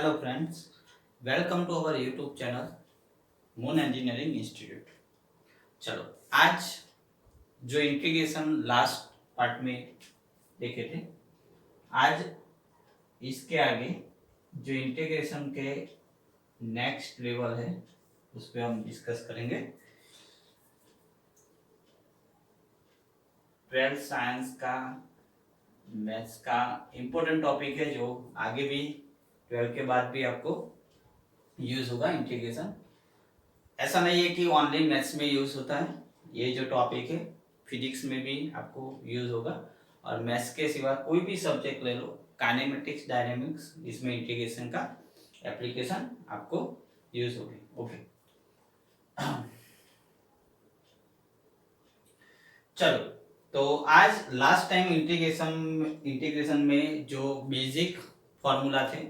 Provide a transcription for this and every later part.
Hello friends, welcome to our YouTube channel Moon engineering institute. चलो, आज जो integration last part में देखे थे, आज इसके आगे जो इंटीग्रेशन के नेक्स्ट लेवल है उस पर हम डिस्कस करेंगे। 12th साइंस का मैथ्स का इम्पोर्टेंट टॉपिक है जो आगे भी 12 के बाद भी आपको यूज होगा। इंटीग्रेशन ऐसा नहीं है कि ओनली मैथ्स में यूज होता है, ये जो टॉपिक है फिजिक्स में भी आपको यूज होगा और मैथ्स के सिवा कोई भी सब्जेक्ट ले लो, काइनेमेटिक्स, डायनेमिक्स, इसमें इंटीग्रेशन का एप्लीकेशन आपको यूज होगी। ओके, चलो, तो आज लास्ट टाइम इंटीग्रेशन में जो बेसिक फॉर्मूला थे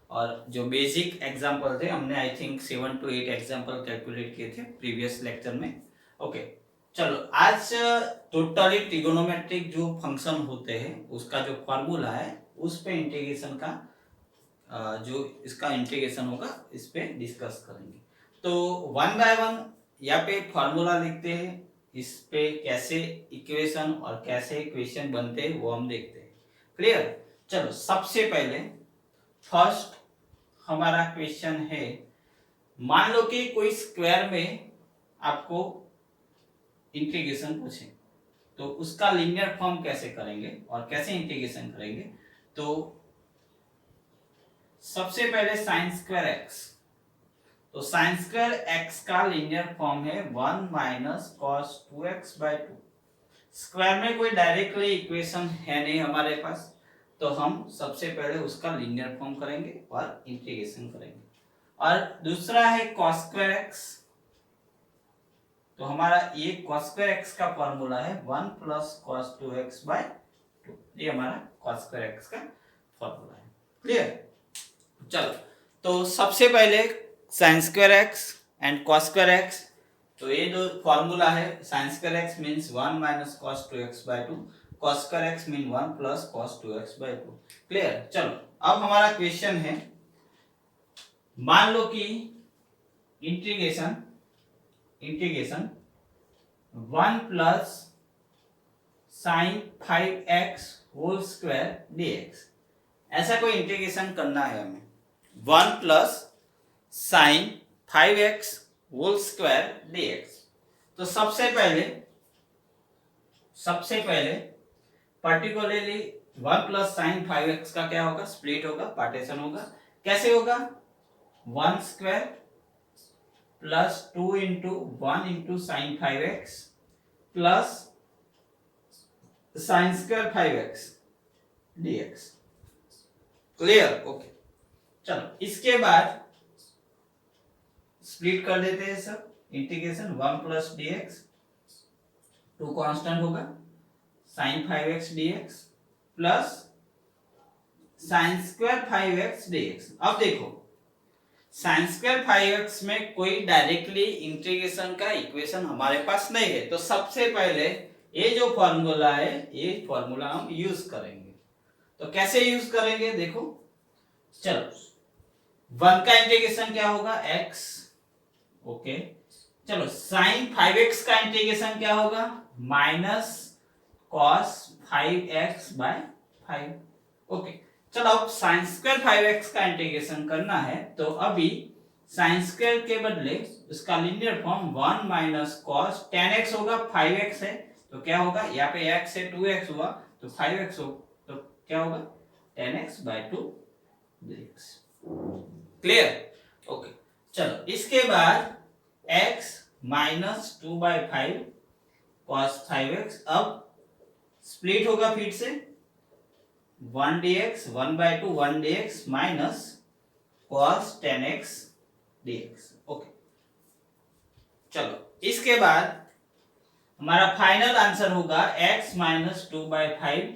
और जो बेसिक एग्जांपल थे, हमने I think 7 to 8 example calculate किए थे प्रीवियस लेक्चर में। ओके, चलो, आज टोटली ट्रिगोनोमेट्रिक जो फंक्शन होते हैं उसका जो फॉर्मूला है उस पे इंटीग्रेशन का जो इसका इंटीग्रेशन होगा इस पे डिस्कस करेंगे। तो वन बाय वन यहाँ पे फॉर्मूला लिखते हैं, इस पे कैसे इक्वेशन और कैसे क्वेश्चन बनते हैं वो हम देखते हैं। क्लियर? चलो, सबसे पहले फर्स्ट हमारा क्वेश्चन है, मान लो कि कोई स्क्वायर में आपको इंटीग्रेशन पूछे तो उसका लीनियर फॉर्म कैसे करेंगे और कैसे इंटीग्रेशन करेंगे। तो सबसे पहले साइन स्क्वायर एक्स, तो साइन स्क्वायर एक्स का लीनियर फॉर्म है 1 माइनस कॉस 2x/2। स्क्वायर में कोई डायरेक्टली इक्वेशन है नहीं हमारे पास, तो हम सबसे पहले उसका लीनियर फॉर्म करेंगे और इंटीग्रेशन करेंगे। और दूसरा है cos स्क्वायर x, तो हमारा ये cos स्क्वायर x का फॉर्मूला है 1 प्लस cos 2x/2। ये हमारा cos स्क्वायर x का फॉर्मूला है। क्लियर? चलो, तो सबसे पहले sin square x and cos square x, तो ये जो फॉर्मूला है sin square x means 1 minus cos 2x/2, cos square x mean 1 plus cos 2x/2। क्लियर? चलो, अब हमारा क्वेश्चन है, मान लो कि integration 1 plus sine 5x whole square dx, ऐसा कोई इंटीग्रेशन करना है हमें। 1 plus sine 5x whole square dx, तो सबसे पहले पर्टिकुलरली 1 प्लस साइन 5x का क्या होगा, स्प्लिट होगा, पार्टीशन होगा। कैसे होगा? 1 square plus 2 into 1 into sine 5x plus sine square 5x dx। Clear? Okay, चलो, इसके बाद स्प्लिट कर देते हैं सब। इंटीग्रेशन 1 प्लस dx, 2 कांस्टेंट होगा, sine 5x dx plus sine square 5x dx। अब देखो, साइन स्क्वायर 5x में कोई डायरेक्टली इंटीग्रेशन का इक्वेशन हमारे पास नहीं है, तो सबसे पहले ये जो फॉर्मूला है ये फॉर्मूला हम यूज करेंगे। तो कैसे यूज करेंगे देखो, चलो, 1 का इंटीग्रेशन क्या होगा, x। ओके, चलो, साइन 5x का इंटीग्रेशन क्या होगा, माइनस cos 5x/5। ओके, चलो, अब साइन स्क्वायर 5x का इंटीग्रेशन करना है, तो अभी साइन स्क्वायर के बदले उसका linear form 1 minus cos 10x होगा, 5x है तो क्या होगा, यहाँ पे x है 2x हुआ तो 5x हो, तो क्या होगा 10x/2 dx। क्लियर? ओके, चलो, इसके बाद x माइनस 2/5 cos 5x, अब स्प्लिट होगा फिर से 1 dx 1/2 1 dx minus cos 10x dx। Okay, चलो, इसके बाद हमारा फाइनल आंसर होगा x minus 2/5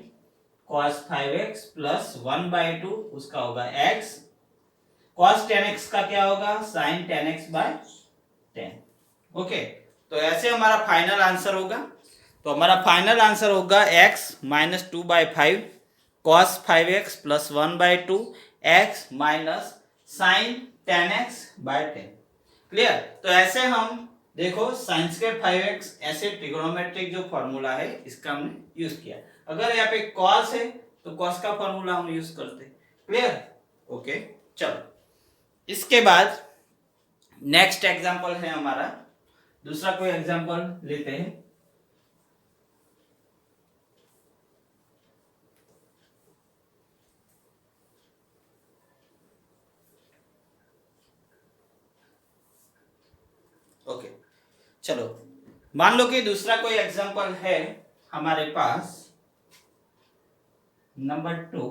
cos 5x plus 1/2, उसका होगा x, cos 10x का क्या होगा, sin 10x/10। ओके, तो ऐसे हमारा फाइनल आंसर होगा। तो हमारा फाइनल आंसर होगा x minus 2/5 cos 5x plus 1/2 x minus sine 10x/10। Clear? तो ऐसे हम देखो साइन स्क्वायर 5x ऐसे ट्रिगोनोमेट्रिक जो फॉर्मूला है इसका हमने यूज किया। अगर यहाँ पे कॉस है तो कॉस का फॉर्मूला हम यूज करते। क्लियर? ओके, चलो इसके बाद नेक्स्ट एग्जांपल है हमारा, दूसरा कोई एग्जांपल लेते हैं। ओके, चलो मान लो कि दूसरा कोई एग्जांपल है हमारे पास, number 2,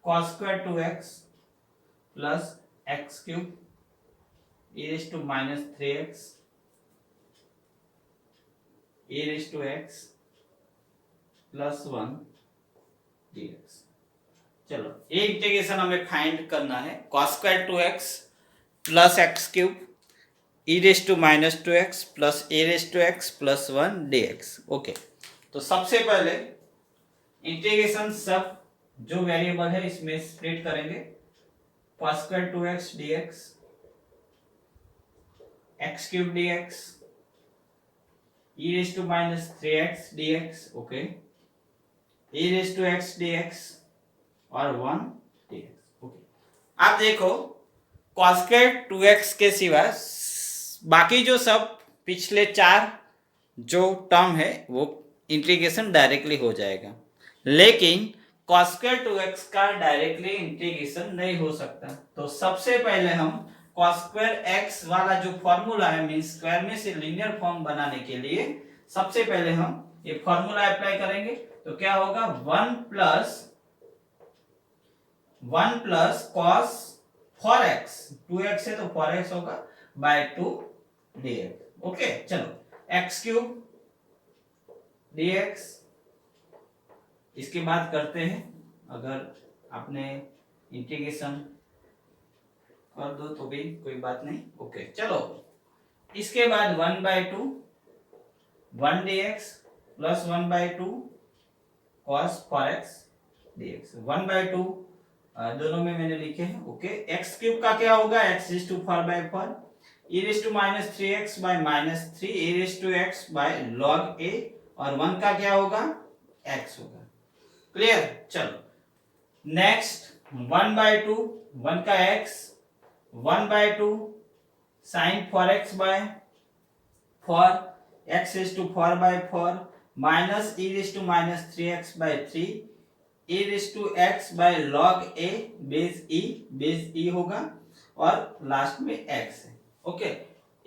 cos square 2x plus x cube e raised to minus 3x e raised to x plus 1 dx। चलो ये इंटीग्रेशन हमें फाइंड करना है। cos square 2x plus x cube e raised to minus 2x plus a raised to x plus 1 dx। Okay, तो सबसे पहले integration सब जो वेरिएबल है इसमें स्प्लिट करेंगे। cos square 2x dx, x cube dx, e raised to minus 3x dx, okay, e raised to x dx और 1 dx। Okay, आप देखो cos square 2x के सिवा बाकी जो सब पिछले 4 जो टर्म है वो इंटीग्रेशन डायरेक्टली हो जाएगा, लेकिन cos square 2x का डायरेक्टली इंटीग्रेशन नहीं हो सकता। तो सबसे पहले हम cos square x वाला जो फॉर्मूला है मीन स्क्वायर में से लीनियर फॉर्म बनाने के लिए सबसे पहले हम ये फॉर्मूला अप्लाई करेंगे। तो क्या होगा, 1 प्लस cos 4x, 2x है तो 4x होगा बाय 2 dx। ओके, चलो x क्यूब dx, इसके बाद करते हैं। अगर आपने इंटीग्रेशन कर दो तो भी कोई बात नहीं। ओके, चलो इसके बाद 1/2 1 dx plus 1/2 cos 4x dx। 1/2 दोनों में मैंने लिखे हैं। ओके, x क्यूब का क्या होगा, x raised to 4/4 e raised to minus 3x by minus 3 a raised to x by log a और 1 का क्या होगा, x होगा। क्लियर? चलो नेक्स्ट 1/2 1 का x 1/2 sin 4x by 4 x raised to 4/4 minus e raised to minus 3x by 3 e raised to x by log a base e होगा और last में x है। ओके,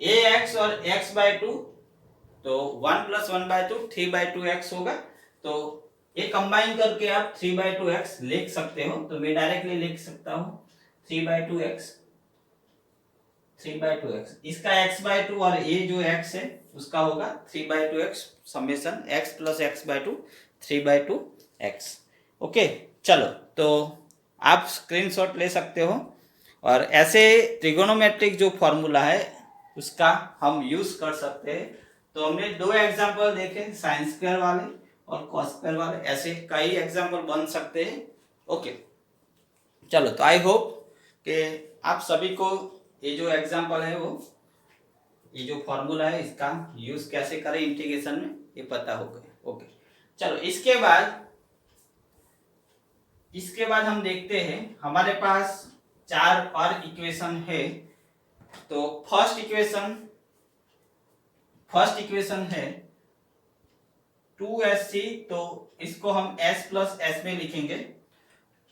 ax और x/2 तो 1 + 1/2 3/2x होगा। तो ये कंबाइन करके आप 3/2x लिख सकते हो। तो मैं डायरेक्टली लिख सकता हूं 3/2x, इसका x/2 और ये जो x है उसका होगा 3/2x summation x + x/2 3/2x। Okay, चलो तो आप स्क्रीनशॉट ले सकते हो और ऐसे ट्रिगोनोमेट्रिक जो फॉर्मूला है उसका हम यूज कर सकते हैं। तो हमने 2 एग्जांपल देखे, साइन स्क्वायर वाले और cos स्क्वायर वाले, ऐसे कई एग्जांपल बन सकते हैं। ओके, चलो तो आई होप कि आप सभी को ये जो एग्जांपल है वो ये जो फॉर्मूला है इसका यूज कैसे करें इंटीग्रेशन में ये पता हो गया। ओके, चलो इसके बाद हम देखते हैं हमारे पास 4 और इक्वेशन है। तो फर्स्ट इक्वेशन है 2sc, तो इसको हम s + s में लिखेंगे।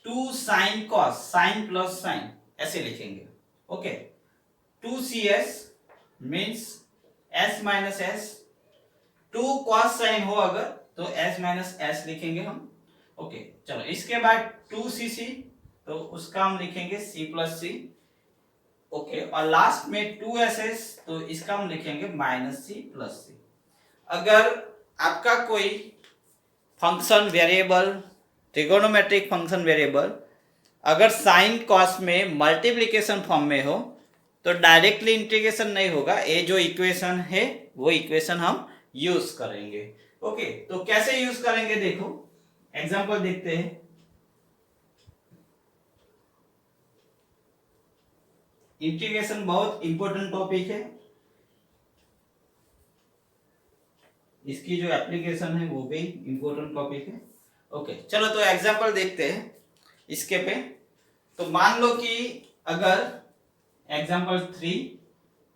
2 sin cos, sin plus sin ऐसे लिखेंगे। Okay, 2cs means s - s, 2 cos sin हो अगर तो s - s लिखेंगे हम। ओके, चलो इसके बाद 2cc, तो उसका हम लिखेंगे c + c। ओके, और लास्ट में 2ss, तो इसका हम लिखेंगे -c + c। अगर आपका कोई function variable, trigonometric function variable अगर साइन कॉस में मल्टीप्लिकेशन फॉर्म में हो तो डायरेक्टली इंटीग्रेशन नहीं होगा। ये जो इक्वेशन है वो इक्वेशन हम यूज करेंगे। ओके, तो कैसे यूज करेंगे देखो, एग्जांपल देखते हैं। इंटीग्रेशन बहुत इंपॉर्टेंट टॉपिक है, इसकी जो एप्लीकेशन है वो भी इंपॉर्टेंट टॉपिक है। ओके चलो तो एग्जांपल देखते हैं इसके पे। तो मान लो कि अगर एग्जांपल 3,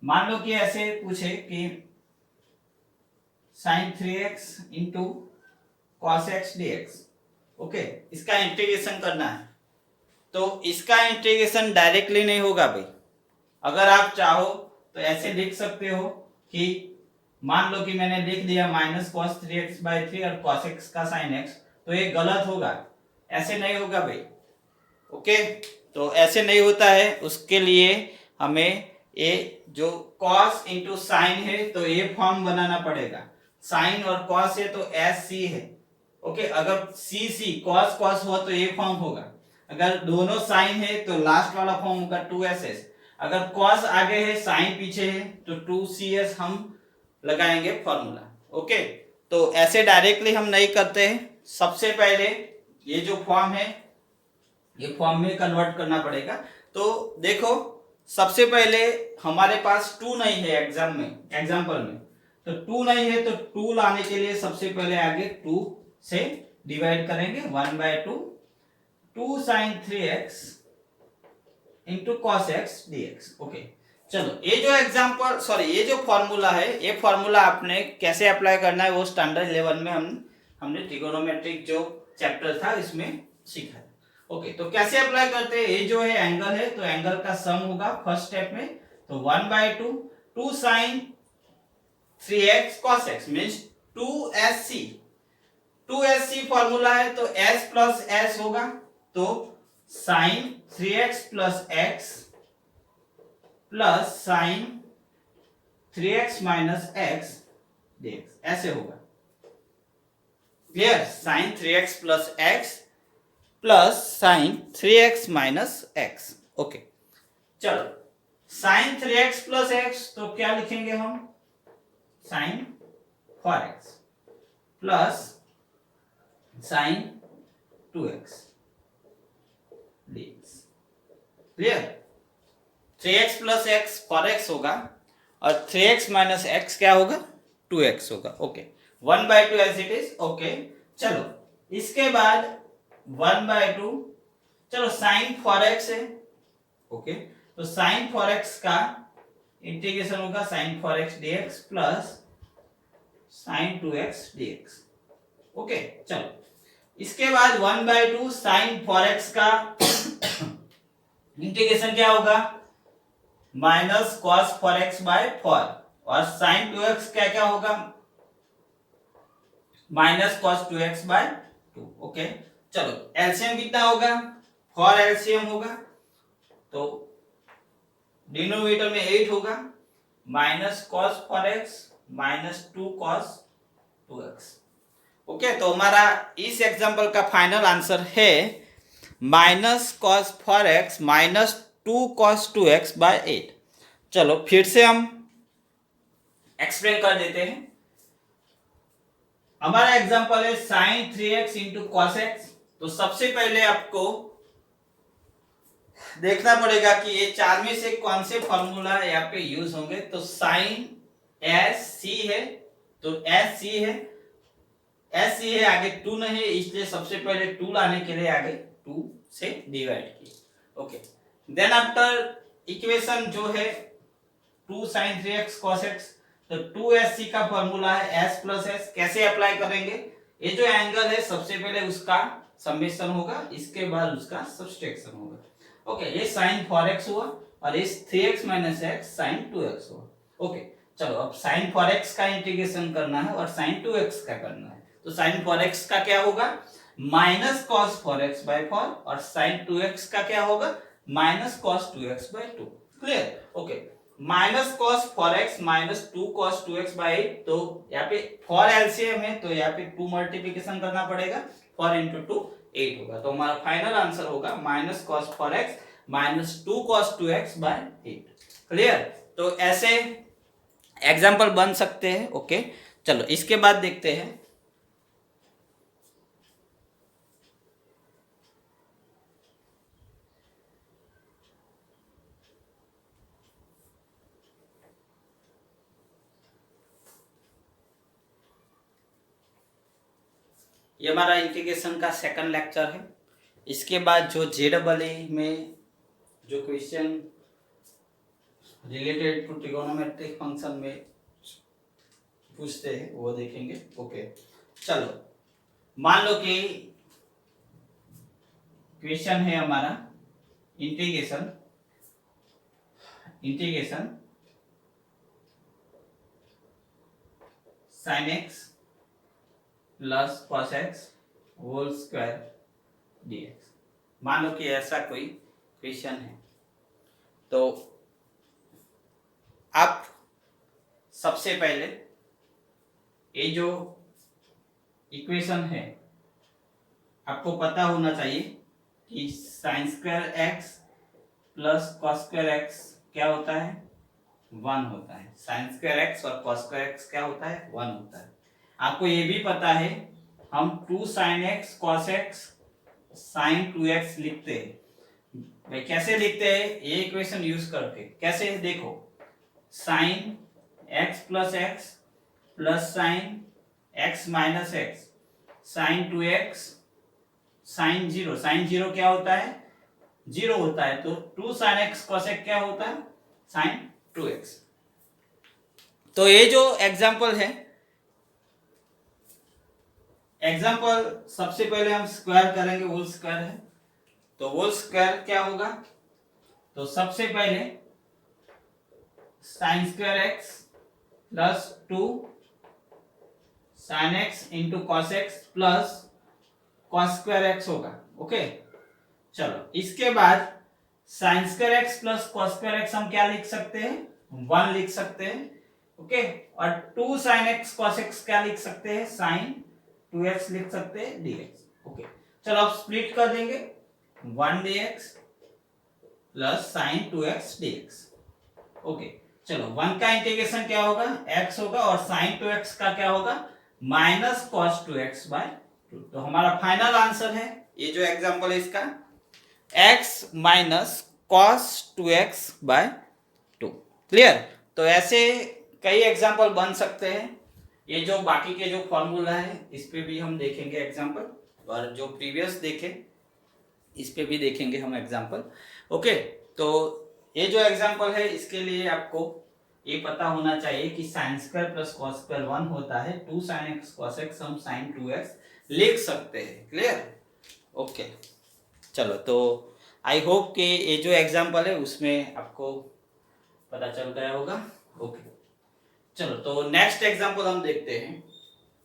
मान लो कि ऐसे पूछे कि sin 3x into cos x dx। Okay इसका इंटीग्रेशन करना है, तो इसका इंटीग्रेशन डायरेक्टली नहीं होगा भाई। अगर आप चाहो तो ऐसे लिख सकते हो कि मान लो कि मैंने लिख दिया माइनस कॉस 3x/3 और cos x का sin x, तो ये गलत होगा, ऐसे नहीं होगा भाई। ओके तो ऐसे नहीं होता है, उसके लिए हमें ये जो cos इंटू साइन है तो ये फॉर्म बनाना पड़ेगा। साइन और cos है तो एस सी है। ओके अगर सी सी cos cos हो तो ये फॉर्म होगा, अगर दोनों साइन है तो लास्ट वाला फॉर्म होगा 2ss, अगर cos आगे है साइन पीछे है तो 2cs हम लगाएंगे फॉर्मूला। ओके तो ऐसे डायरेक्टली हम नहीं करते हैं, सबसे पहले ये जो फॉर्म है ये फॉर्म में कन्वर्ट करना पड़ेगा। तो देखो सबसे पहले हमारे पास 2 नहीं है एग्जाम्पल में, तो 2 नहीं है तो 2 लाने के लिए सबसे पहले आगे 2 से डिवाइड करेंगे 1/2 2 sin 3x into cos x dx। Okay चलो ये जो ये जो फॉर्मूला है, ये फॉर्मूला आपने कैसे अप्लाई करना है वो स्टैंडर्ड 11 में हमने ट्रिगोनोमेट्रिक जो चैप्टर था इसमें सीखा है। ओके तो कैसे अप्लाई करते हैं, ये जो है एंगल है तो एंगल का सम होगा फर्स्ट स्टेप में, तो 1/2 2 sin 3x cos x means 2sc। 2sc formula है तो s प्लस s होगा, तो sin 3x plus x plus sin 3x minus x dx ऐसे होगा। Clear, sin 3x plus x plus sin 3x minus x। Okay चलो sin 3x plus x तो क्या लिखेंगे हम, sin 4x plus sin 2x dx। Clear, 3x plus x 4x होगा और 3x minus x क्या होगा 2x होगा। Okay 1/2 as it is. Okay चलो इसके बाद 1/2, चलो sin 4x है। ओके तो sin 4x का इंटीग्रेशन होगा sin 4x dx plus sin 2x dx। Okay चलो इसके बाद 1/2 sin 4x का इंटीग्रेशन क्या होगा माइनस cos 4x/4 और sin 2x क्या क्या होगा माइनस cos 2x/2। ओके चलो एलसीएम कितना होगा 4 एलसीएम होगा, तो डिनोमिनेटर में 8 होगा, minus cos 4x minus 2 cos 2x। Okay तो हमारा इस एग्जांपल का फाइनल आंसर है minus cos 4x minus 2 cos 2x/8। चलो फिर से हम एक्सप्लेन कर देते हैं। हमारा एग्जांपल है sin 3x into cos x। तो सबसे पहले आपको देखना पड़ेगा कि ये चार में से कौन से फॉर्मूला यहाँ पे यूज होंगे। तो sin एस सी है, तो एस सी है आगे 2 नहीं है, इसलिए सबसे पहले 2 लाने के लिए आगे 2 से डिवाइड किया। ओके देन आफ्टर इक्वेशन जो है 2 sin 3x cos x, तो 2sc का फॉर्मूला है s प्लस s। कैसे अप्लाई करेंगे, ये जो एंगल है सबसे पहले उसका समेशन होगा, इसके बाद उसका सब्सट्रैक्शन होगा। ओके ये sin 4x हुआ और इस 3x minus x sin 2x हुआ। ओके चलो अब sin 4x का इंटीग्रेशन करना है और sin 2x का करना है, तो sin 4x का क्या होगा माइनस cos 4x/4 और sin 2x का क्या होगा minus cos 2x/2। Clear, okay minus cos 4x minus 2 cos 2x/8, तो यहाँ पे 4 एलसीएम है तो यहाँ पे 2 मल्टीप्लिकेशन करना पड़ेगा, 4 इंटू 2 8 होगा, तो हमारा फाइनल आंसर होगा minus cos 4x minus 2 cos 2x/8। Clear, तो ऐसे एग्जाम्पल बन सकते हैं। ओके चलो इसके बाद देखते हैं ये हमारा इंटीग्रेशन का सेकंड लेक्चर है। इसके बाद जो JEE में जो question related to trigonometric function में पूछते हैं वो देखेंगे। ओके, चलो मान लो कि क्वेश्चन है हमारा integration sin x plus cos x whole square dx। मान लो कि ऐसा कोई क्वेश्चन है, तो आप सबसे पहले ये जो इक्वेशन है आपको पता होना चाहिए कि sine square x plus cos square x क्या होता है, 1 होता है। साइन स्क्वायर एक्स और कॉस स्क्वायर एक्स क्या होता है, 1 होता है। आपको ये भी पता है हम 2 sin x cos x sin 2x लिखते हैं। भाई कैसे लिखते हैं, ये इक्वेशन यूज करके। कैसे, देखो sin x plus x plus sin x minus x sin 2x sin 0 क्या होता है, 0 होता है। तो 2 sin x cos x क्या होता है, sin 2x। तो ये जो एग्जाम्पल है, एग्जाम्पल सबसे पहले हम स्क्वायर करेंगे, होल स्क्वायर है तो होल स्क्वायर क्या होगा, तो सबसे पहले sine square x plus 2 sin x into cos x plus cos square x होगा। ओके, चलो इसके बाद sine square x plus cos square x हम क्या लिख सकते हैं, 1 लिख सकते हैं। ओके, और 2 sin x cos x क्या लिख सकते हैं, sin 2x लिख सकते हैं dx। ओके, चलो अब स्प्लिट कर देंगे, 1 dx plus sin 2x dx। Okay, चलो 1 का इंटीग्रेशन क्या होगा, x होगा, और sin 2x का क्या होगा, माइनस cos 2x बाय 2। तो हमारा फाइनल आंसर है, ये जो एग्जांपल है इसका, x minus cos 2x by 2। Clear. तो ऐसे कई एग्जांपल बन सकते हैं। ये जो बाकी के जो फॉर्मूला है इस पे भी हम देखेंगे एग्जांपल, और जो प्रीवियस देखे इस पे भी देखेंगे हम एग्जांपल। ओके, तो ये जो एग्जांपल है इसके लिए आपको ये पता होना चाहिए कि sin square plus cos square 1 होता है। 2 sin x cos x हम sin 2x लिख सकते हैं। क्लियर। ओके, चलो तो आई होप कि ये जो एग्जांपल है उसमें आपको पता चल गया होगा। ओके, चलो तो नेक्स्ट एग्जांपल हम देखते हैं,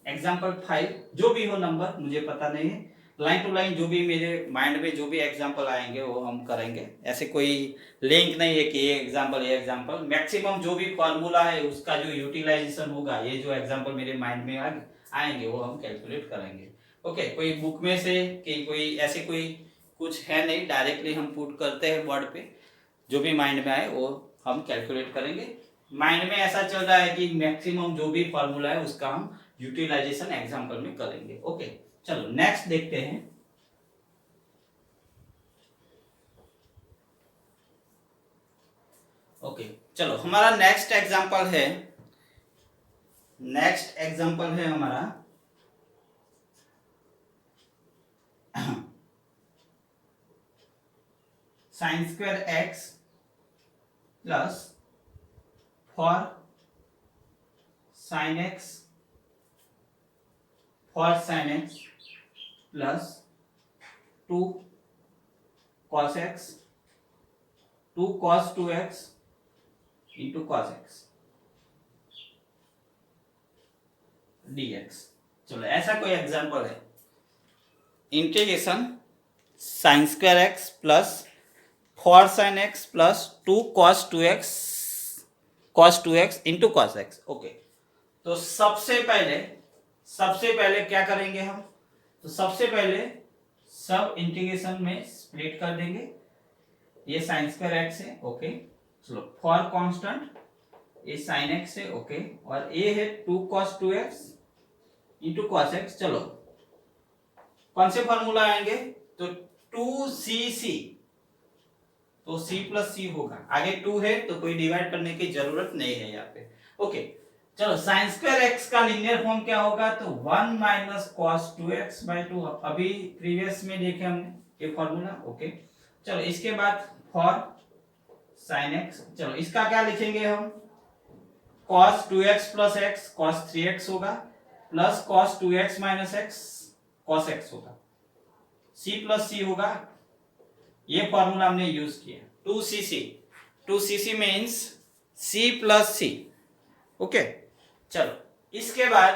एग्जांपल 5। जो भी हो नंबर मुझे पता नहीं है, लाइन टू लाइन जो भी मेरे माइंड में जो भी एग्जांपल आएंगे वो हम करेंगे। ऐसे कोई लिंक नहीं है कि ये एग्जांपल मैक्सिमम जो भी फॉर्मूला है उसका जो यूटिलाइजेशन होगा, ये जो एग्जांपल मेरे माइंड में आएंगे वो हम कैलकुलेट करेंगे। ओके, कोई बुक में से कि कोई ऐसे कोई कुछ है नहीं, डायरेक्टली हम पुट करते हैं वर्ड पे, जो भी माइंड में आए वो हम कैलकुलेट करेंगे। माइंड में ऐसा चल रहा है कि मैक्सिमम जो भी फॉर्मूला है उसका हम यूटिलाइजेशन एग्जांपल में करेंगे। ओके, चलो नेक्स्ट देखते हैं। ओके, चलो हमारा नेक्स्ट एग्जांपल है हमारा sine square x plus for sine x plus 2 cos x 2 cos 2x into cos x dx। चलो ऐसा कोई एग्जांपल है, integration sine square x plus 4 sin x plus 2 cos 2x into cos x। Okay, तो सबसे पहले क्या करेंगे हम, तो सबसे पहले सब इंटीग्रेशन में स्प्लिट कर देंगे। ये साइन स्क्वायर एक्स है। ओके, चलो फॉर कांस्टेंट ये साइन एक्स है। ओके, और ये है 2 cos 2x into cos x। चलो कौन से फॉर्मूला आएंगे, तो 2cc, तो c प्लस c होगा, आगे 2 है तो कोई डिवाइड करने की जरूरत नहीं है यहाँ पे। ओके, चलो साइन स्क्वायर एक्स का लीनियर फॉर्म क्या होगा, तो 1 माइनस कॉस 2x/2, अभी प्रीवियस में देखे हमने ये फॉर्मूला। ओके, चलो इसके बाद फॉर साइन एक्स, चलो इसका क्या लिखेंगे हम, cos 2x plus x cos 3x होगा, plus cos 2x minus x cos x होगा, c प्लस c होगा, ये फॉर्मूला हमने यूज किया 2cc means c plus c। Okay, चलो इसके बाद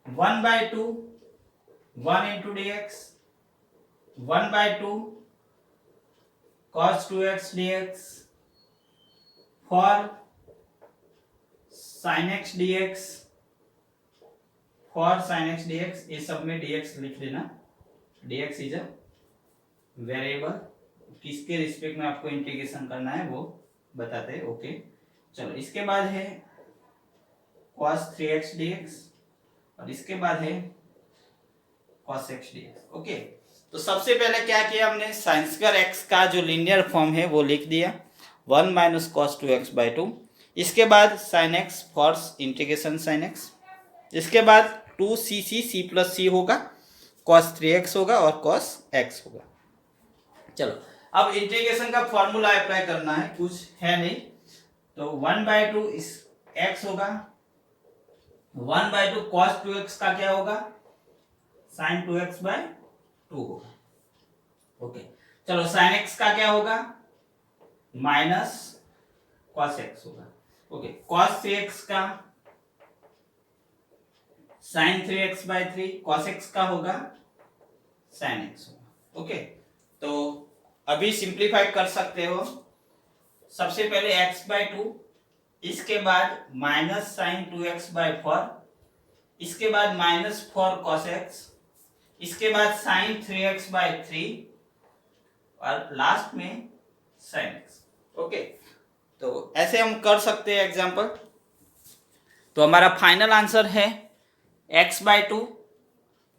1/2 1 into dx 1/2 cos 2x dx for sin x dx ये सब में dx लिख देना, dx इज अ वेरिएबल, किसके रिस्पेक्ट में आपको इंटीग्रेशन करना है वो बताते हैं। ओके, चलो इसके बाद है cos 3x dx और इसके बाद है cos x dx। ओके, तो सबसे पहले क्या किया हमने, sin स्क्वायर x का जो लीनियर फॉर्म है वो लिख दिया 1 माइनस cos 2x/2, इसके बाद sin x for integration sin x, इसके बाद 2cc c प्लस c होगा, cos 3x होगा और cos x होगा। चलो अब इंटीग्रेशन का फॉर्मूला अप्लाई करना है, कुछ है नहीं, तो 1/2 इस x होगा, 1/2 cos 2x का क्या होगा, sin 2x/2 होगा। ओके, चलो sin x का क्या होगा, माइनस cos x होगा। ओके, cos 3x का sin 3x/3, cos x का होगा sin x होगा। ओके, तो अभी सिंप्लीफाई कर सकते हो, सबसे पहले x/2, इसके बाद माइनस साइन 2x/4, इसके बाद माइनस 4 cos x, इसके बाद साइन 3x/3 और लास्ट में sin x। ओके, तो ऐसे हम कर सकते हैं एग्जांपल। तो हमारा फाइनल आंसर है x/2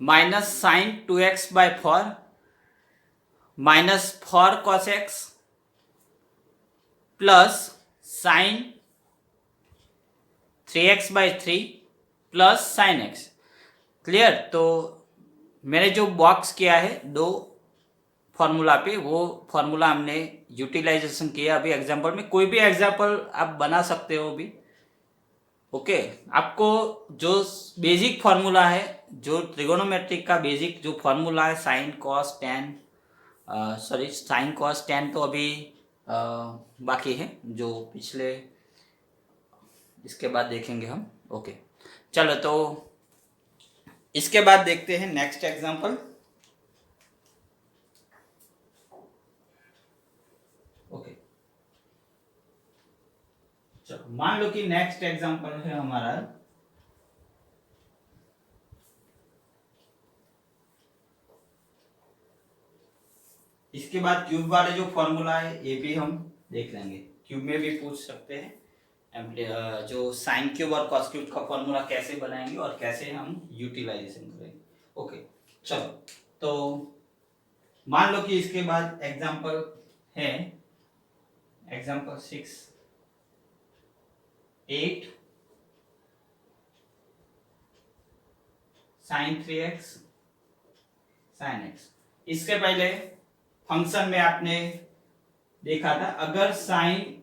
minus sine 2x/4 minus 4 cos x plus sine 3x/3 plus sine x। Clear? तो मैंने जो बॉक्स किया है दो फॉर्मूला पे, वो फॉर्मूला हमने यूटिलाइजेशन किया अभी एग्जांपल में। कोई भी एग्जांपल आप बना सकते हो अभी। ओके, आपको जो बेसिक फॉर्मूला है, जो ट्रिगोनोमेट्रिक का बेसिक जो फॉर्मूला है, sine cos tan, sine cos tan तो अभी बाकी है, जो पिछले इसके बाद देखेंगे हम। ओके, चलो तो इसके बाद देखते हैं नेक्स्ट एग्जांपल। ओके, चलो मान लो कि नेक्स्ट एग्जांपल है हमारा इसके बाद क्यूब वाले जो फॉर्मूला है ये भी हम देख लेंगे, क्यूब में भी पूछ सकते हैं जो साइन क्यूब और कॉस क्यूब का फॉर्मूला कैसे बनाएंगे और कैसे हम यूटिलाइजेशन करेंगे। ओके, चलो तो मान लो कि इसके बाद एग्जांपल है example 6 8 sign 3x sign x। इसके पहले फंक्शन में आपने देखा था, अगर साइन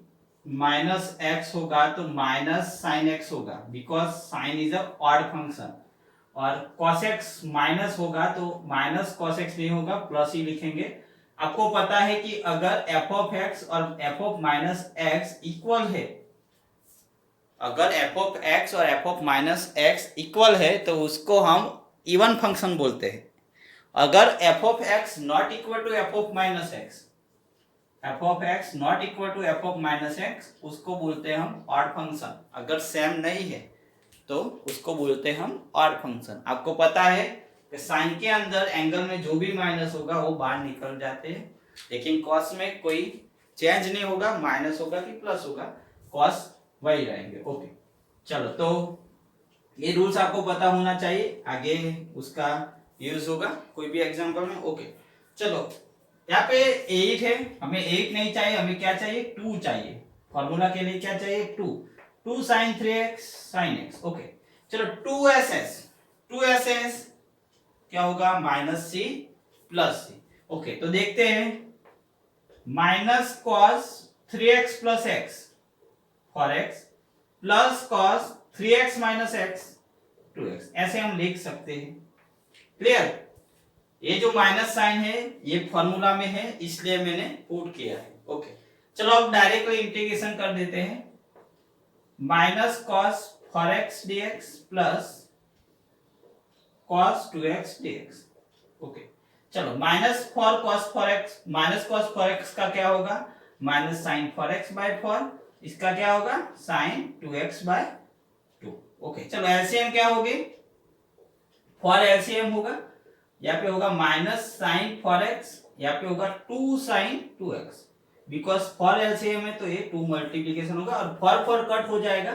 माइनस एक्स होगा तो माइनस साइन एक्स होगा, because sign is a odd function, और कॉस एक्स माइनस होगा तो माइनस कॉस एक्स नहीं होगा, प्लस ही लिखेंगे। आपको पता है कि अगर एफ ऑफ एक्स और f of minus x equal है, अगर एफ ऑफ एक्स और f of minus x equal है तो उसको हम इवन फंक्शन बोलते हैं। अगर f of x not equal to f of minus x, f of x not equal to f of minus x, उसको बोलते हैं हम ऑड फंक्शन। अगर सेम नहीं है तो उसको बोलते हैं हम ऑड फंक्शन। आपको पता है कि साइन के अंदर एंगल में जो भी माइनस होगा वो बाहर निकल जाते हैं, लेकिन कॉस में कोई चेंज नहीं होगा, माइनस होगा कि प्लस होगा, कॉस वही रहेंगे। ओके, चलो तो ये रूल्स आपको पता होना चाहिए, आगे उसका यूज होगा कोई भी एग्जांपल में। ओके, चलो यहाँ पे 8 है, हमें 8 नहीं चाहिए, हमें क्या चाहिए 2 चाहिए। फॉर्मूला के लिए क्या चाहिए 2, 2 sin 3x sin x। Okay चलो 2ss क्या होगा -c + c। ओके तो देखते हैं minus cos 3x + x for x plus cos 3x - x 2x, ऐसे हम लिख सकते हैं। क्लियर? ये जो माइनस साइन है ये फॉर्मूला में है इसलिए मैंने पुट किया है। ओके चलो अब डायरेक्टली इंटीग्रेशन कर देते हैं। -cos 4x dx plus cos 2x dx। Okay चलो -4 cos 4x, -cos 4x का क्या होगा -sin 4x/4, इसका क्या होगा sin 2x/2। ओके चलो एलसीएम क्या होगी, 4 एलसीएम होगा, यहाँ पे होगा -sin 4x, यहाँ पे होगा 2 sin 2x, बिकॉज 4 एलसीएम है तो ये 2 मल्टीप्लीकेशन होगा और 4 कट हो जाएगा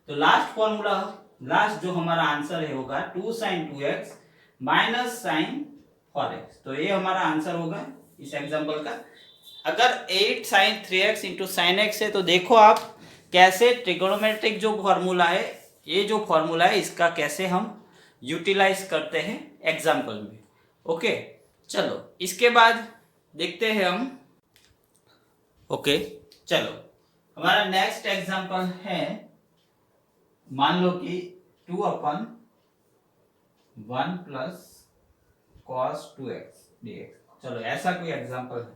तो लास्ट फॉर्मूला, लास्ट जो हमारा आंसर है होगा 2 sin 2x -sin 4x। तो ये हमारा आंसर होगा इस एग्जांपल का। अगर 8 sin 3x sin x है तो देखो आप कैसे ट्रिगोनोमेट्रिक जो फॉर्मूला है, ये जो फॉर्मूला है इसका कैसे हम यूटिलाइज करते हैं एग्जाम्पल में। ओके चलो इसके बाद देखते हैं हम। ओके चलो हमारा नेक्स्ट एग्जाम्पल है, मान लो कि 2/1 + cos 2x dx। चलो ऐसा कोई एग्जाम्पल है।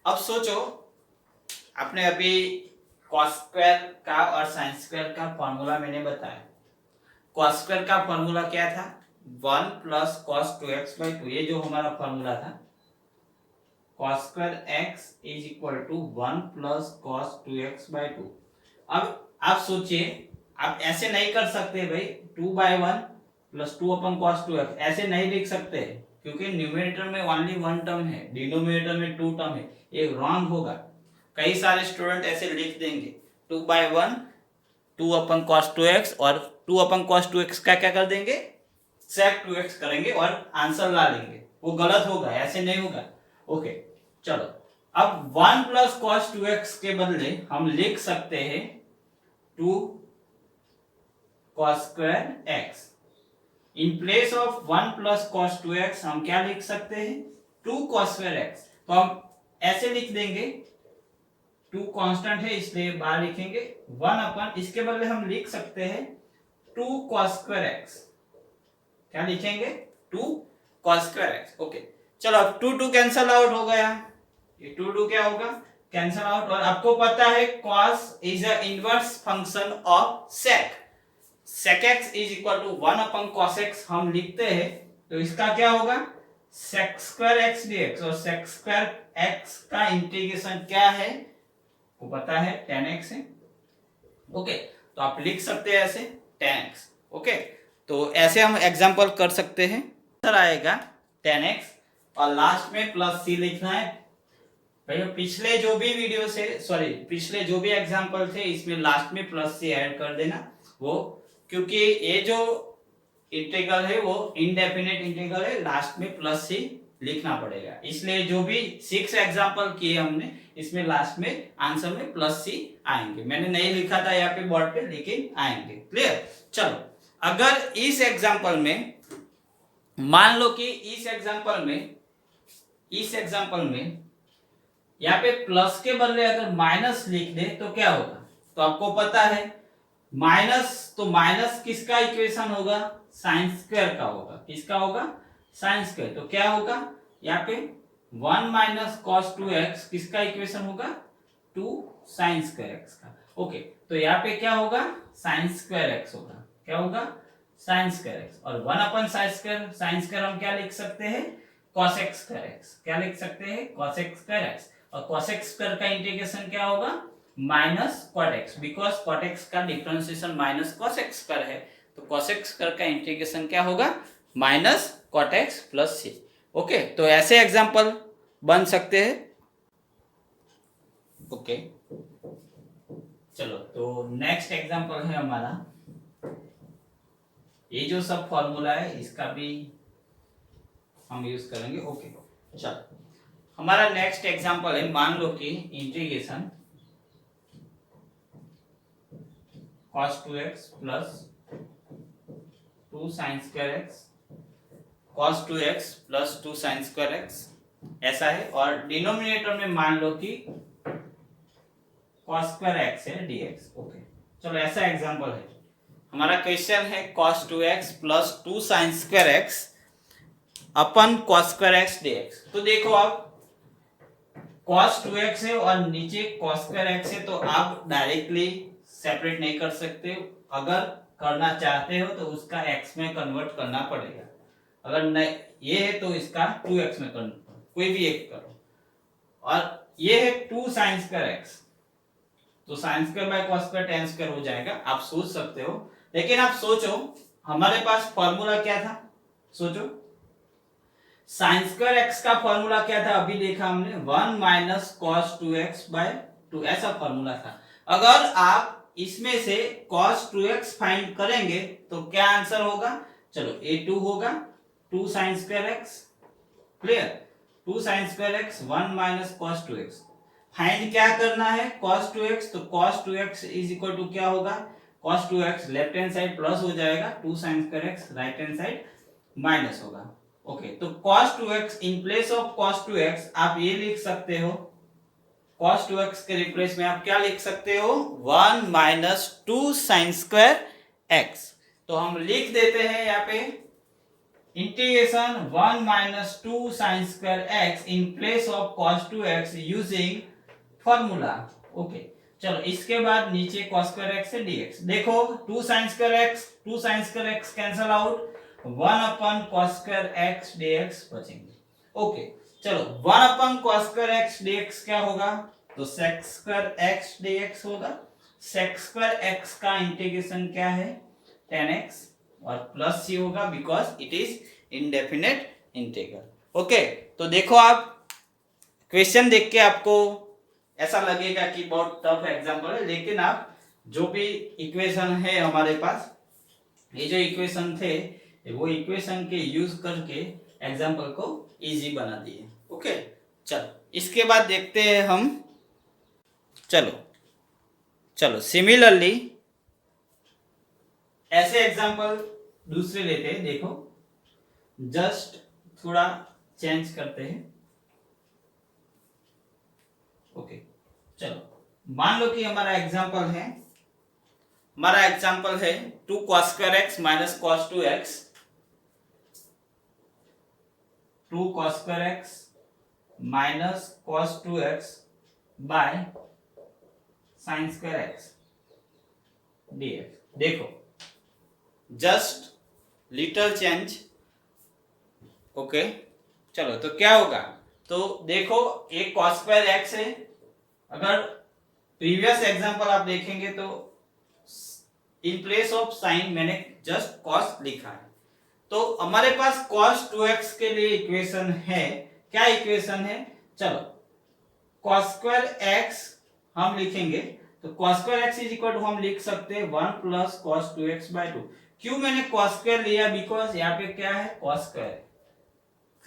अब सोचो आपने अभी cos स्क्वायर का और sin स्क्वायर का फॉर्मूला मैंने बताया। cos स्क्वायर का फॉर्मूला क्या था 1 + cos 2x/2, ये जो हमारा फॉर्मूला था cos square x = 1 + cos 2x/2। अब आप सोचिए, आप ऐसे नहीं कर सकते भाई 2/1 + 2/cos 2x, ऐसे नहीं लिख सकते क्योंकि न्यूमरेटर में ओनली 1 टर्म है, डिनोमिनेटर में 2 टर्म है, ये रॉन्ग होगा। कई सारे स्टूडेंट ऐसे लिख देंगे 2/1 2/cos 2x और 2/cos 2x का क्या कर देंगे sec 2x करेंगे और आंसर ला लेंगे, वो गलत होगा, ऐसे नहीं होगा। ओके चलो अब 1 + cos 2x के बदले हम लिख सकते हैं 2 cos square x। In place of 1 + cos 2x हम क्या लिख सकते हैं 2 cos square x। तो हम ऐसे लिख देंगे, 2 कांस्टेंट है इसलिए बाहर लिखेंगे 1/, इसके बदले हम लिख सकते हैं 2 cos square x। क्या लिखेंगे 2 cos square x। ओके चलो अब 2 कैंसल आउट हो गया, ये 2 क्या होगा कैंसल आउट। और आपको पता है cos is a inverse function of sec, sec x = 1/cos x हम लिखते हैं तो इसका क्या होगा sec square x dx, और sec square x का इंटीग्रेशन क्या है को पता है tan x है। ओके तो आप लिख सकते हैं ऐसे tan x। ओके तो ऐसे हम एग्जांपल कर सकते हैं। आंसर आएगा tan x और लास्ट में +c लिखना है। भैया पिछले जो भी वीडियो से पिछले जो भी एग्जांपल थे इसमें लास्ट में +c ऐड कर देना, वो क्योंकि ये जो इंटीग्रल है वो इनडेफिनेट इंटीग्रल है, लास्ट में +c लिखना पड़ेगा, इसलिए जो भी 6 एग्जांपल किए हमने इसमें लास्ट में आंसर में +c आएंगे। मैंने नहीं लिखा था यहाँ पे बोर्ड पे लेकिन आएंगे। क्लियर? चलो अगर इस एग्जांपल में मान लो कि इस एग्जांपल में यहाँ पे प्लस के बदले अगर माइनस लिख दे तो क्या होगा, तो आपको पता है माइनस, तो माइनस किसका इक्वेशन होगा साइन स्क्वायर का होगा, किसका होगा साइन स्क्वायर। तो क्या होगा यहाँ पे 1 - cos 2x किसका इक्वेशन होगा 2 sin square x का। ओके तो यहाँ पे क्या होगा sin square x होगा, क्या होगा sin square x, और 1/sin square हम क्या लिख सकते हैं cos x square x, क्या लिख सकते हैं cos x square x, और cos x square का इंटीग्रेशन क्या होगा -cot x, because cot x का डिफरेंशिएशन -cos x square है, तो cos x square का इंटीग्रेशन क्या होगा -cot x + c। ओके तो ऐसे एग्जांपल बन सकते हैं। ओके चलो तो नेक्स्ट एग्जांपल है हमारा, ये जो सब फॉर्मूला है इसका भी हम यूज करेंगे। ओके चलो हमारा नेक्स्ट एग्जांपल है, मान लो कि integration cos 2x plus 2 sin square x, cos 2x plus 2 sin square x ऐसा है। और डिनोमिनेटर में मान लो कि cos स्क्वायर x है dx। ओके चलो ऐसा एग्जांपल है हमारा। क्वेश्चन है cos 2x plus 2 sin square x अपन cos स्क्वायर x dx। तो देखो आप cos 2x है और नीचे cos स्क्वायर x है, तो आप डायरेक्टली सेपरेट नहीं कर सकते। अगर करना चाहते हो तो उसका x में कन्वर्ट करना पड़ेगा। अगर नहीं ये है तो इसका 2x में कन्वर्ट, कोई भी एक करो। और ये है 2 sin स्क्वायर x, तो sin square by cos square tan square हो जाएगा। आप सोच सकते हो, लेकिन आप सोचो हमारे पास फॉर्मूला क्या था। सोचो sin स्क्वायर x का फॉर्मूला क्या था, अभी देखा हमने 1 माइनस cos 2x बाय 2 ऐसा फॉर्मूला था। अगर आप इसमें से cos 2x फाइंड करेंगे तो क्या आंसर होगा, चलो a2 होगा 2 sin square x, clear. 2 sin square x 1 minus cos 2x। Find क्या करना है cos 2x, तो cos 2x is equal to क्या होगा, cos 2x left hand side plus हो जाएगा, 2 sin square x right hand side minus होगा। Okay तो cos 2x in place of cos 2x आप ये लिख सकते हो, cos 2x के रिप्लेस में आप क्या लिख सकते हो 1 माइनस 2 sin स्क्वायर x। तो हम लिख देते हैं यहाँ पे integration 1 minus 2 sin square x in place of cos 2x using formula. Okay चलो इसके बाद नीचे cos स्क्वायर x से dx। देखो 2 sin square x cancel out, 1 अपन cos स्क्वायर x dx बचेंगे। ओके चलो 1 अपन cos स्क्वायर x dx क्या होगा, तो sec स्क्वायर x dx होगा। sec स्क्वायर x का इंटीग्रेशन क्या है tan x, और प्लस सी होगा because it is indefinite integral. Okay तो देखो आप क्वेश्चन देख के आपको ऐसा लगेगा कि बहुत टफ एग्जांपल है, लेकिन आप जो भी इक्वेशन है हमारे पास, ये जो इक्वेशन थे वो इक्वेशन के यूज करके एग्जांपल को इजी बना दिए। ओके चलो इसके बाद देखते हैं हम, चलो सिमिलरली ऐसे एग्जांपल दूसरे लेते हैं। देखो जस्ट थोड़ा चेंज करते हैं। ओके चलो मान लो कि हमारा एग्जांपल है 2 cos square x minus cos 2x, 2 cos square x minus cos 2x by sin square x dx। देखो जस्ट लिटिल चेंज। ओके चलो तो क्या होगा, तो देखो एक cos स्क्वायर x है। अगर प्रीवियस एग्जांपल आप देखेंगे तो इन प्लेस ऑफ साइन मैंने जस्ट cos लिखा है। तो हमारे पास cos 2x के लिए इक्वेशन है, क्या इक्वेशन है, चलो cos स्क्वायर x हम लिखेंगे, तो cos square x is equal to हम लिख सकते हैं 1 प्लस cos 2x बाय 2। क्यों मैंने cos स्क्वायर लिया, बिकॉज यहाँ पे क्या है cos स्क्वायर,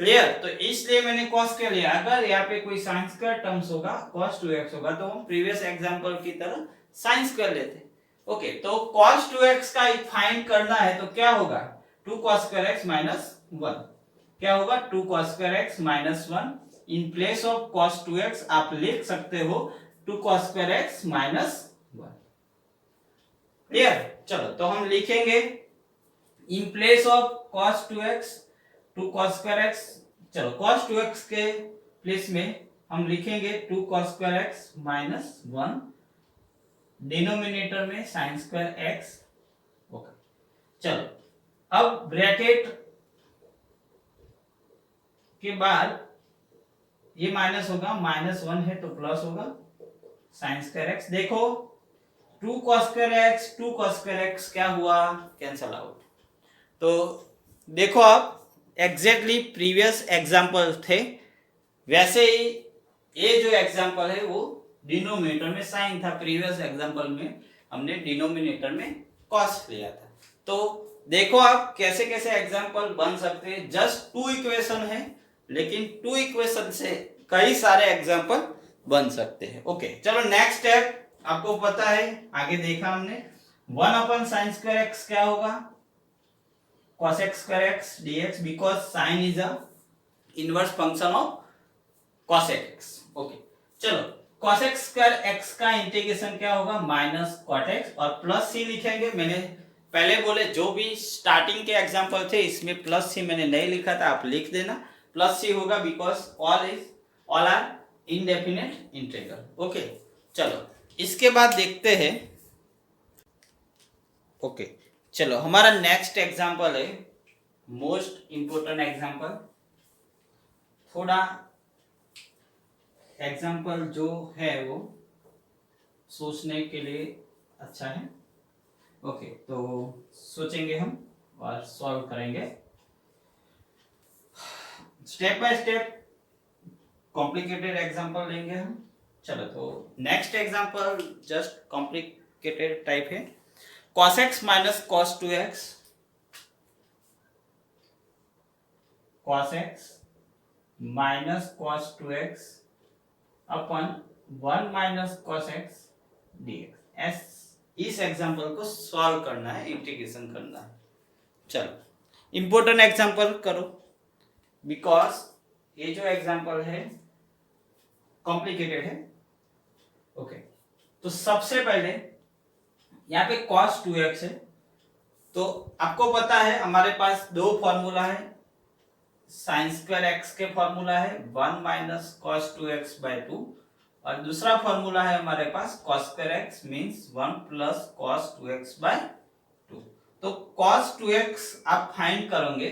क्लियर। तो इसलिए मैंने cos स्क्वायर लिया। अगर यहाँ पे कोई sin स्क्वायर टर्म्स होगा cos 2x होगा तो हम प्रीवियस एग्जांपल की तरह sin स्क्वायर लेते। ओके तो cos 2x का फाइंड करना है तो क्या होगा 2 cos स्क्वायर x माइनस 1, क्या होगा 2 cos square x minus 1। In place of cos 2x आप लिख सकते हो 2 cos square x minus 1, clear. चलो तो हम लिखेंगे in place of cos 2x 2 cos square x, चलो cos 2x के प्लेस में हम लिखेंगे 2 cos square x minus 1, denominator में sin स्क्वायर x। ओके चलो अब ब्रैकेट के बाद ये माइनस होगा, माइनस 1 है तो प्लस होगा sin स्क्वायर x। देखो 2 cos square x 2 cos square x क्या हुआ, कैंसल आउट। तो देखो आप एग्जैक्टली प्रीवियस एग्जांपल थे वैसे ही ये जो एग्जांपल है वो डिनोमिनेटर में साइन था, प्रीवियस एग्जांपल में हमने डिनोमिनेटर में कॉस लिया था। तो देखो आप कैसे कैसे एग्जांपल बन सकते हैं। जस्ट 2 इक्वेशन है लेकिन 2 इक्वेशन से कई सारे एग्जांपल बन सकते हैं। ओके चलो नेक्स्ट स्टेप आपको पता है, आगे देखा हमने वन अपन साइन स्क्वायर एक्स क्या होगा, cos x square x dx, because sin is a inverse function of cos x. Okay चलो cos x स्क्वायर x का इंटीग्रेशन क्या होगा माइनस cot x और प्लस सी लिखेंगे। मैंने पहले बोले जो भी स्टार्टिंग के एग्जांपल थे इसमें प्लस सी मैंने नहीं लिखा था, आप लिख देना प्लस सी होगा because all are indefinite integral. Okay चलो इसके बाद देखते हैं। ओके चलो हमारा नेक्स्ट एग्जांपल है मोस्ट इंपोर्टेंट एग्जांपल। थोड़ा एग्जांपल जो है वो सोचने के लिए अच्छा है। ओके तो सोचेंगे हम और सॉल्व करेंगे step by step, complicated example लेंगे हम। चलो तो next example just complicated type है। cos x minus cos 2x, cos x minus cos 2x अपन 1 माइनस cos x dx। इस एग्जांपल को सॉल्व करना है, इंटीग्रेशन करना है। चलो इंपॉर्टेंट एग्जांपल करो बिकॉज ये जो एग्जांपल है कॉम्प्लिकेटेड है। ओके तो सबसे पहले यहाँ पे cos 2x है, तो आपको पता है हमारे पास दो फॉर्मूला है, साइन स्क्वायर एक्स के फॉर्मूला है 1 माइनस cos 2x बाय 2 और दूसरा फॉर्मूला है हमारे पास cos square x means 1 plus cos 2x by 2। तो cos 2x आप फाइंड करोगे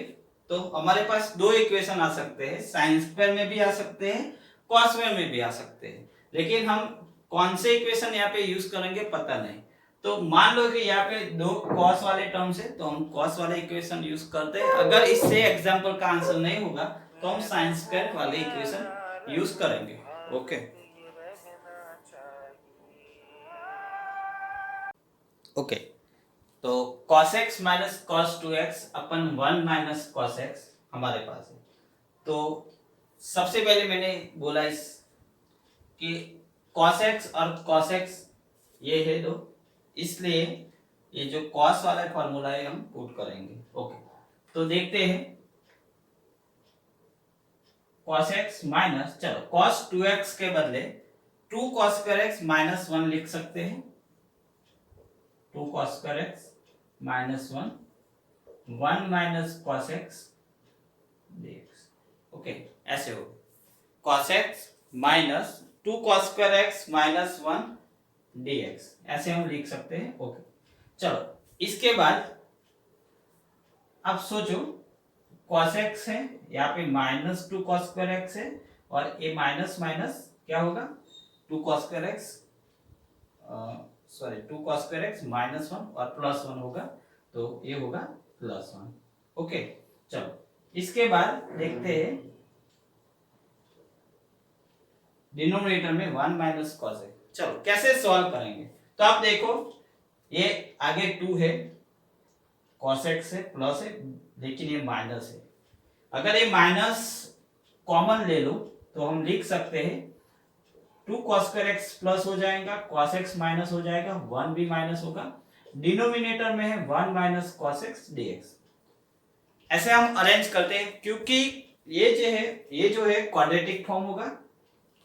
तो हमारे पास दो इक्वेशन आ सकते हैं, साइन स्क्वायर में भी आ सकते हैं cos स्क्वायर में भी आ सकते हैं, लेकिन हम कौन से इक्वेशन यहाँ पे यूज करेंगे पता नहीं। तो मान लो कि यहाँ पे दो cos वाले टर्म्स है तो हम cos वाले इक्वेशन यूज करते हैं। अगर इससे एग्जांपल का आंसर नहीं होगा तो हम sin स्क्वायर वाले इक्वेशन यूज करेंगे। ओके ओके तो cos x minus cos 2x अपन 1 माइनस cos x हमारे पास है। तो सबसे पहले मैंने बोला इस कि cos x और cos x ये है दो, इसलिए ये जो cos वाला फॉर्मूला है हम पुट करेंगे। ओके तो देखते हैं cos x माइनस, चलो cos 2x के बदले 2 cos स्क्वायर x माइनस 1 लिख सकते हैं, 2 cos square x minus 1 minus cos x dx। Okay ऐसे हो cos x minus 2 cos square x minus 1 dx ऐसे हम लिख सकते हैं। ओके चलो इसके बाद अब सोचो cos x है यहाँ पे माइनस 2 cos स्क्वायर x है और ये माइनस माइनस क्या होगा 2 cos square x, sorry 2 cos square x minus 1 और प्लस 1 होगा तो ये होगा प्लस 1। ओके चलो इसके बाद देखते हैं डिनोमिनेटर में 1 माइनस cos x। चलो कैसे सॉल्व करेंगे, तो आप देखो ये आगे 2 है cos x है प्लस है लेकिन ये माइनस है, अगर ये माइनस कॉमन ले लो तो हम लिख सकते हैं 2 cos स्क्वायर x प्लस हो जाएगा, cos x माइनस हो जाएगा, 1 भी माइनस होगा, डिनोमिनेटर में है 1 माइनस cos x dx। ऐसे हम अरेंज करते हैं क्योंकि ये जो है क्वाड्रेटिक फॉर्म होगा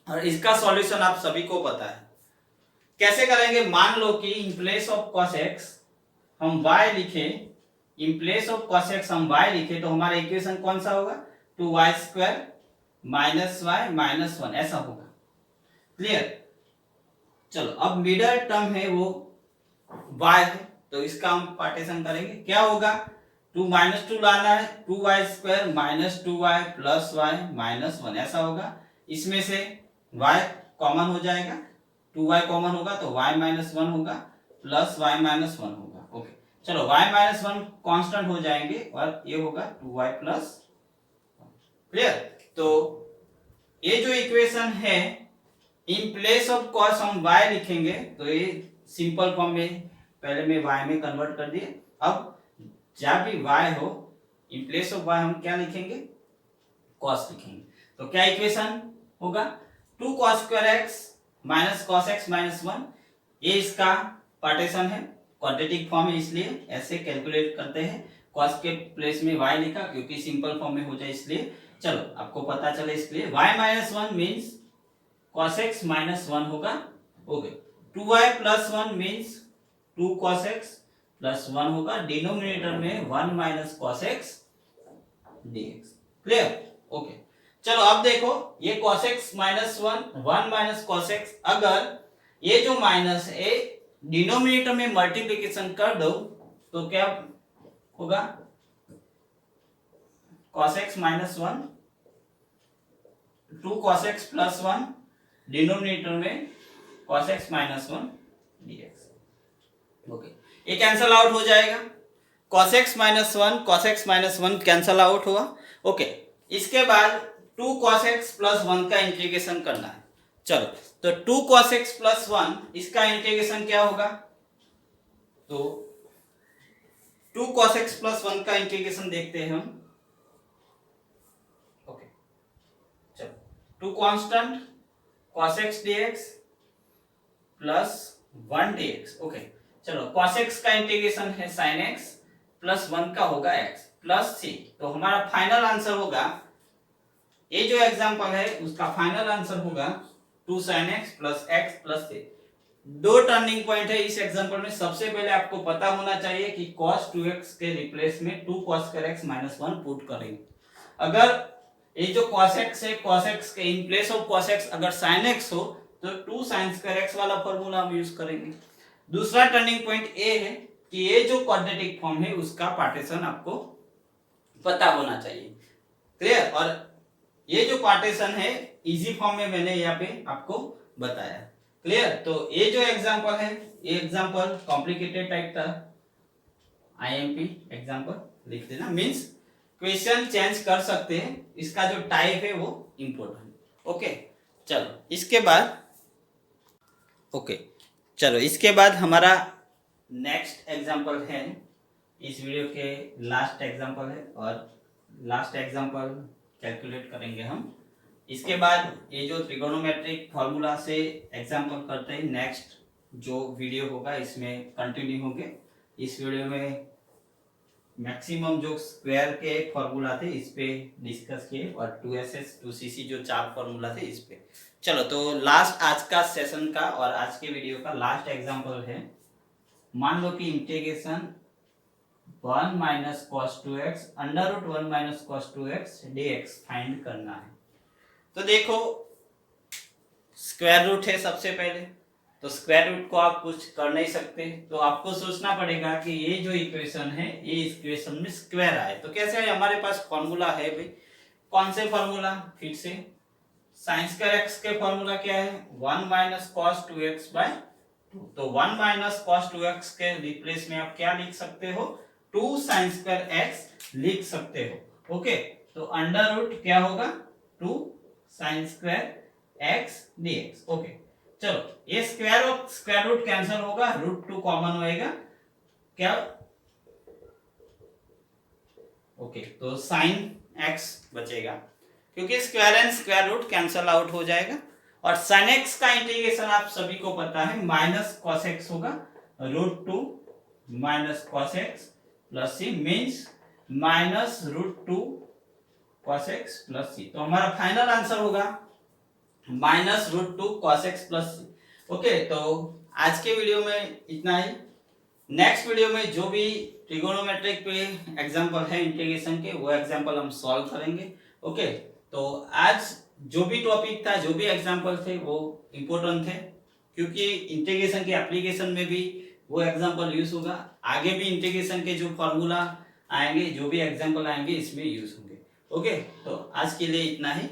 और इसका सॉल्यूशन आप सभी को पता है। कैसे करेंगे, मान लो कि in place of cos x हम y लिखे, in place of cos x हम y लिखे तो हमारा इक्वेशन कौन सा होगा 2y square minus y minus 1 ऐसा होगा। क्लियर। चलो अब मिडल टर्म है वो y है तो इसका हम पार्टीशन करेंगे, क्या होगा 2 माइनस 2 लाना है 2y square minus 2y plus y minus 1 ऐसा होगा। इसमें से y कॉमन हो जाएगा, 2y कॉमन होगा तो y माइनस 1 होगा प्लस y माइनस 1 होगा। ओके चलो y माइनस 1 कांस्टेंट हो जाएंगे और ये होगा 2y प्लस। क्लियर। तो ये जो इक्वेशन है इन प्लेस ऑफ cos हम y लिखेंगे तो ये सिंपल फॉर्म में पहले में y में कन्वर्ट कर दिए। अब जब भी y हो इन प्लेस ऑफ y हम क्या लिखेंगे cos लिखेंगे, तो क्या इक्वेशन होगा 2 cos square x minus cos x minus 1, ये इसका पार्टीशन है क्वाड्रेटिक फॉर्म है इसलिए ऐसे कैलकुलेट करते हैं, cos के प्लेस में y लिखा क्योंकि सिंपल फॉर्म में हो जाए इसलिए। चलो आपको पता चले इसलिए y - 1 मींस cos x - 1 होगा। Okay 2y + 1 means 2 cos x + 1 होगा। डिनोमिनेटर में 1 - cos x dx। Clear? Okay चलो अब देखो ये cos x - 1 cos x, अगर ये जो माइनस है डिनोमिनेटर में मल्टीप्लिकेशन कर दो तो क्या होगा? cos x - 1 2 cos x + 1 denominator में cos x - 1 dx। ओके ये कैंसल आउट हो जाएगा। cos x - 1 cos x - 1 cancel out हुआ। ओके इसके बाद 2 cos x + 1 का इंटीग्रेशन करना है। चलो तो 2 cos x + 1 इसका इंटीग्रेशन क्या होगा? तो 2 cos x + 1 का इंटीग्रेशन देखते हैं हम। ओके चलो 2 constant cos x dx + 1 dx। Okay चलो cos x का इंटीग्रेशन है sin x + 1 का होगा x + c। तो हमारा फाइनल आंसर होगा, ये जो एग्जांपल है उसका फाइनल आंसर होगा 2 sin x + x + c। दो टर्निंग पॉइंट है इस एग्जांपल में। सबसे पहले आपको पता होना चाहिए कि cos 2x के रिप्लेस में 2 cos x - 1 पुट करेंगे। अगर ये जो cos x है, cos x के in place of cos x अगर sin x हो तो 2 sin x वाला फार्मूला हम यूज करेंगे। दूसरा टर्निंग पॉइंट ये है कि ये जो क्वाड्रेटिक फॉर्म है उसका पार्टीशन आपको पता होना चाहिए। क्लियर? और ये जो पार्टीशन है इजी फॉर्म में मैंने यहाँ पे आपको बताया। क्लियर? तो ये जो एग्जांपल है ये एग्जांपल कॉम्प्लिकेटेड टाइप था, आईएमपी एग्जांपल लिख देना, मींस क्वेश्चन चेंज कर सकते हैं, इसका जो टाइप है वो इंपॉर्टेंट। ओके चलो इसके बाद हमारा नेक्स्ट एग्जांपल है, इस वीडियो के लास्ट एग्जांपल है और लास्ट एग्जांपल कैलकुलेट करेंगे हम। इसके बाद ये जो ट्रिगोनोमेट्रिक फार्मूला से एग्जांपल करते हैं, नेक्स्ट जो वीडियो होगा इसमें कंटिन्यू होंगे। इस वीडियो में मैक्सिमम जो स्क्वायर के फार्मूला थे इस पे डिस्कस किए और 2SS 2CC जो 4 फार्मूला थे इस पे। चलो तो लास्ट आज का सेशन का और आज के वीडियो का लास्ट एग्जांपल है। मान लो कि integration 1 - cos 2x √1 - cos 2x dx find करना है। तो देखो स्क्वायर रूट है सबसे पहले, तो स्क्वायर रूट को आप कुछ कर नहीं सकते, तो आपको सोचना पड़ेगा कि ये जो इक्वेशन है ये इक्वेशन में स्क्वायर आए तो कैसे है। हमारे पास फॉर्मूला है भाई, कौन से फॉर्मूला? फिर से sin स्क्वायर x के फॉर्मूला क्या है? 1 - cos 2x/2। तो 1 - cos 2x के रिप्लेस में आप क्या लिख सकते हो? 2 sin स्क्वायर x लिख सकते हो। ओके तो अंडर रूट क्या होगा? 2 sin square x dx। Okay चलो ये स्क्वायर और स्क्वायर रूट कैंसिल होगा, √2 कॉमन होएगा क्या? ओके तो sin x बचेगा क्योंकि square and square root cancel out हो जाएगा। और sin x का इंटीग्रेशन आप सभी को पता है माइनस cos x होगा, √2 minus cos x plus c means minus √2 cos x plus c। तो हमारा फाइनल आंसर होगा minus √2 cos x plus c। Okay तो आज के वीडियो में इतना ही। नेक्स्ट वीडियो में जो भी ट्रिगोनोमेट्रिक पे एग्जांपल है इंटीग्रेशन के वो एग्जांपल हम सॉल्व करेंगे। ओके तो आज जो भी टॉपिक था, जो भी एग्जांपल थे वो इम्पोर्टेंट थे क्योंकि इंटीग्रेशन के एप्लीकेशन में भी वो एग्जांपल यूज होगा। आगे भी इंटीग्रेशन के जो फॉर्मूला आएंगे, जो भी एग्जांपल आएंगे इसमें यूज होंगे। ओके तो आज के लिए इतना ही।